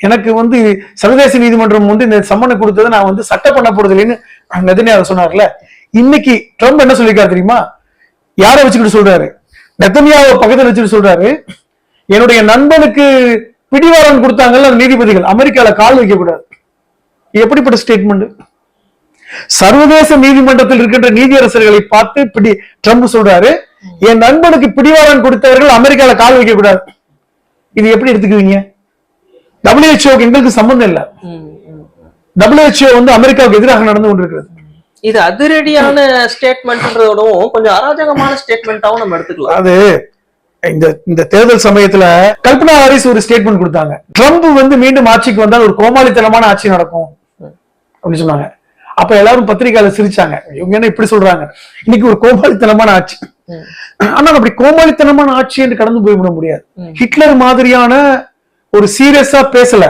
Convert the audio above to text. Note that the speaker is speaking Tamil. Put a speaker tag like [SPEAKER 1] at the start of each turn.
[SPEAKER 1] எனக்கு வந்து சர்வதேச நீதிமன்றம் வந்து இந்த சம்மனை கொடுத்ததை நான் வந்து சட்ட பண்ண போறது இல்லைன்னு நெதன்யாஹு சொன்னார்ல. இன்னைக்கு ட்ரம்ப் என்ன சொல்லியிருக்காரு தெரியுமா? யாரை வச்சுக்கிட்டு சொல்றாரு? நெதன்யாஹு பக்கத்துல வச்சுட்டு சொல்றாரு, என்னுடைய நண்பனுக்கு பிடிவாரன் கொடுத்தாங்கல்ல நீதிபதிகள், அமெரிக்கால கால் வைக்க கூடாது. எப்படிப்பட்ட ஸ்டேட்மெண்ட்? சர்வதேச நீதிமன்றத்தில் இருக்கின்ற நீதியரசர்களை பார்த்து ட்ரம்ப் சொல்றாரு, என் நண்பனுக்கு பிடிவாரன் கொடுத்தவர்கள் அமெரிக்கால கால் வைக்க கூடாது. இது எப்படி எடுத்துக்குவீங்க? WHO எங்களுக்கு சம்பந்தம் இல்ல. WHO வந்து அமெரிக்காவுக்கு எதிராக நடந்து கொண்டிருக்கிறது.
[SPEAKER 2] இது அதிரடியான ஸ்டேட்மெண்ட்ன்றதோடவும் கொஞ்சம் அராஜகமான ஸ்டேட்மெண்டாவும் நம்ம எடுத்துக்கலாம்.
[SPEAKER 1] அது இந்த தேர்தல் சமயத்துல கல்பனா ஹாரிஸ் ஒரு ஸ்டேட்மெண்ட் கொடுத்தாங்க, ட்ரம்ப் வந்து மீண்டும் ஆட்சிக்கு வந்தால் ஒரு கோமாளித்தனமான ஆட்சி நடக்கும் அப்படின்னு சொன்னாங்க. அப்ப எல்லாரும் பத்திரிகையாளர் சிரிச்சாங்க, இவங்க என்ன இப்படி சொல்றாங்க, இன்னைக்கு ஒரு கோமாளித்தனமான ஆட்சி. ஆனா அப்படி கோமாளித்தனமான ஆட்சி என்று கடந்து போய்விட முடியாது. ஹிட்லர் மாதிரியான ஒரு சீரியஸா பேசல,